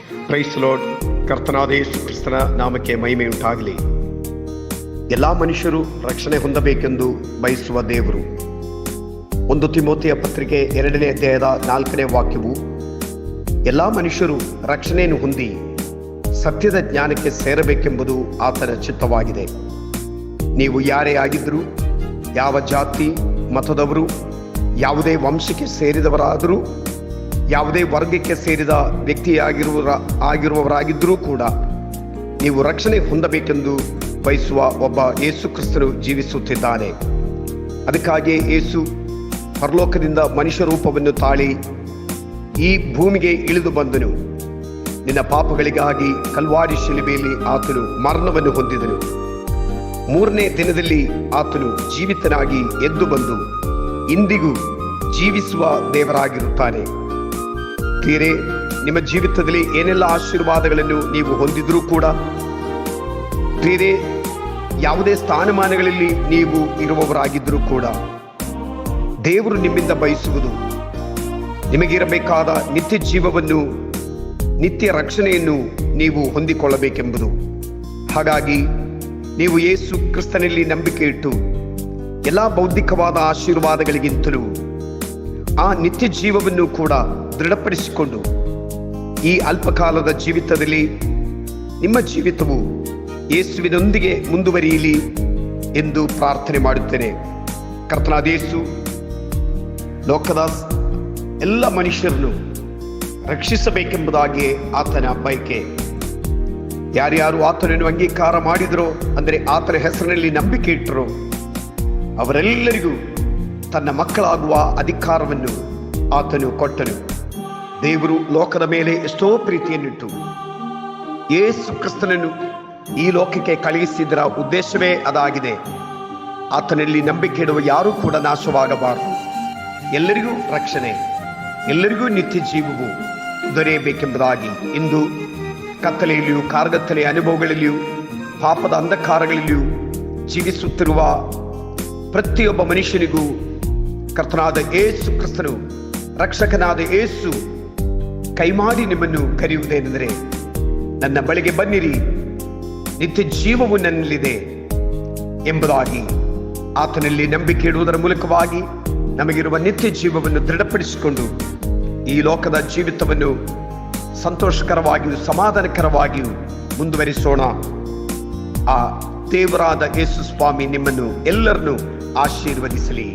Price lord. ಕರ್ತನಾದ ಯೇಸು ಕ್ರಿಸ್ತನ ನಾಮಕ್ಕೆ ಮಹಿಮೆಯುಂಟಾಗಲಿ. ಎಲ್ಲ ಮನುಷ್ಯರು ರಕ್ಷಣೆ ಹೊಂದಬೇಕೆಂದು ಬಯಸುವ ದೇವರು. 1 ತಿಮೋಥೆಯ ಪತ್ರಿಕೆ 2ನೇ ಅಧ್ಯಾಯದ 4ನೇ ವಾಕ್ಯವು, ಎಲ್ಲ ಮನುಷ್ಯರು ರಕ್ಷಣೆಯನ್ನು ಹೊಂದಿ ಸತ್ಯದ ಜ್ಞಾನಕ್ಕೆ ಸೇರಬೇಕೆಂಬುದು ಆತನ ಚಿತ್ತವಾಗಿದೆ. ನೀವು ಯಾರೇ ಆಗಿದ್ದರೂ, ಯಾವ ಜಾತಿ ಮತದವರು, ಯಾವುದೇ ವಂಶಕ್ಕೆ ಸೇರಿದವರಾದರೂ, ಯಾವುದೇ ವರ್ಗಕ್ಕೆ ಸೇರಿದ ವ್ಯಕ್ತಿಯಾಗಿರುವವರಾಗಿದ್ದರೂ ಕೂಡ ನೀವು ರಕ್ಷಣೆ ಹೊಂದಬೇಕೆಂದು ಬಯಸುವ ಒಬ್ಬ ಯೇಸು ಕ್ರಿಸ್ತನು ಜೀವಿಸುತ್ತಿದ್ದಾನೆ. ಅದಕ್ಕಾಗಿಯೇ ಯೇಸು ಪರಲೋಕದಿಂದ ಮನುಷ್ಯ ರೂಪವನ್ನು ತಾಳಿ ಈ ಭೂಮಿಗೆ ಇಳಿದು ಬಂದನು. ನಿನ್ನ ಪಾಪಗಳಿಗಾಗಿ ಕಲ್ವಾರಿ ಶಿಲುಬೆಯಲ್ಲಿ ಆತನು ಮರಣವನ್ನು ಹೊಂದಿದನು. 3ನೇ ದಿನದಲ್ಲಿ ಆತನು ಜೀವಿತನಾಗಿ ಎದ್ದು ಬಂದು ಇಂದಿಗೂ ಜೀವಿಸುವ ದೇವರಾಗಿರುತ್ತಾನೆ. ಪ್ರಿಯರೇ, ನಿಮ್ಮ ಜೀವಿತದಲ್ಲಿ ಏನೆಲ್ಲ ಆಶೀರ್ವಾದಗಳನ್ನು ನೀವು ಹೊಂದಿದ್ರೂ ಕೂಡ, ಪ್ರಿಯರೇ, ಯಾವುದೇ ಸ್ಥಾನಮಾನಗಳಲ್ಲಿ ನೀವು ಇರುವವರಾಗಿದ್ದರೂ ಕೂಡ, ದೇವರು ನಿಮ್ಮಿಂದ ಬಯಸುವುದು ನಿಮಗಿರಬೇಕಾದ ನಿತ್ಯ ಜೀವವನ್ನು, ನಿತ್ಯ ರಕ್ಷಣೆಯನ್ನು ನೀವು ಹೊಂದಿಕೊಳ್ಳಬೇಕೆಂಬುದು. ಹಾಗಾಗಿ ನೀವು ಯೇಸು ಕ್ರಿಸ್ತನಲ್ಲಿ ನಂಬಿಕೆ ಇಟ್ಟು ಎಲ್ಲ ಬೌದ್ಧಿಕವಾದ ಆಶೀರ್ವಾದಗಳಿಗಿಂತಲೂ ಆ ನಿತ್ಯ ಜೀವವನ್ನು ಕೂಡ ದೃಢಪಡಿಸಿಕೊಂಡು ಈ ಅಲ್ಪಕಾಲದ ಜೀವಿತದಲ್ಲಿ ನಿಮ್ಮ ಜೀವಿತವು ಯೇಸುವಿನೊಂದಿಗೆ ಮುಂದುವರಿಯಲಿ ಎಂದು ಪ್ರಾರ್ಥನೆ ಮಾಡುತ್ತೇನೆ. ಕರ್ತನಾದ ಯೇಸು ಲೋಕದ ಎಲ್ಲ ಮನುಷ್ಯರನ್ನು ರಕ್ಷಿಸಬೇಕೆಂಬುದಾಗಿಯೇ ಆತನ ಬಯಕೆ. ಯಾರ್ಯಾರು ಆತನನ್ನು ಅಂಗೀಕಾರ ಮಾಡಿದರೋ, ಅಂದರೆ ಆತನ ಹೆಸರಿನಲ್ಲಿ ನಂಬಿಕೆ ಇಟ್ಟರೋ, ಅವರೆಲ್ಲರಿಗೂ ತನ್ನ ಮಕ್ಕಳಾಗುವ ಅಧಿಕಾರವನ್ನು ಆತನು ಕೊಟ್ಟನು. ದೇವರು ಲೋಕದ ಮೇಲೆ ಎಷ್ಟೋ ಪ್ರೀತಿಯನ್ನಿಟ್ಟು ಯೇಸು ಕ್ರಿಸ್ತನನ್ನು ಈ ಲೋಕಕ್ಕೆ ಕಳುಹಿಸಿದರ ಉದ್ದೇಶವೇ ಅದಾಗಿದೆ. ಆತನಲ್ಲಿ ನಂಬಿಕೆ ಇಡುವ ಯಾರೂ ಕೂಡ ನಾಶವಾಗಬಾರದು. ಎಲ್ಲರಿಗೂ ರಕ್ಷಣೆ, ಎಲ್ಲರಿಗೂ ನಿತ್ಯ ಜೀವವು ದೊರೆಯಬೇಕೆಂಬುದಾಗಿ ಇಂದು ಕತ್ತಲೆಯಲ್ಲಿಯೂ ಕಾರ್ಗತ್ತಲೆಯ ಅನುಭವಗಳಲ್ಲಿಯೂ ಪಾಪದ ಅಂಧಕಾರಗಳಲ್ಲಿಯೂ ಜೀವಿಸುತ್ತಿರುವ ಪ್ರತಿಯೊಬ್ಬ ಮನುಷ್ಯನಿಗೂ ಕರ್ತನಾದ ಯೇಸು ಕ್ರಿಸ್ತನು, ರಕ್ಷಕನಾದ ಯೇಸು ಕೈಮಾಡಿ ನಿಮ್ಮನ್ನು ಕರೆಯುವುದೇನೆಂದರೆ, ನನ್ನ ಬಳಿಗೆ ಬನ್ನಿರಿ, ನಿತ್ಯ ಜೀವವು ನನ್ನಲ್ಲಿದೆ ಎಂಬುದಾಗಿ ಆತನಲ್ಲಿ ನಂಬಿಕೆ ಇಡುವುದರ ಮೂಲಕವಾಗಿ ನಮಗಿರುವ ನಿತ್ಯ ಜೀವವನ್ನು ದೃಢಪಡಿಸಿಕೊಂಡು ಈ ಲೋಕದ ಜೀವಿತವನ್ನು ಸಂತೋಷಕರವಾಗಿಯೂ ಸಮಾಧಾನಕರವಾಗಿಯೂ ಮುಂದುವರಿಸೋಣ. ಆ ದೇವರಾದ ಯೇಸು ಸ್ವಾಮಿ ನಿಮ್ಮನ್ನು ಎಲ್ಲರನ್ನೂ ಆಶೀರ್ವದಿಸಲಿ.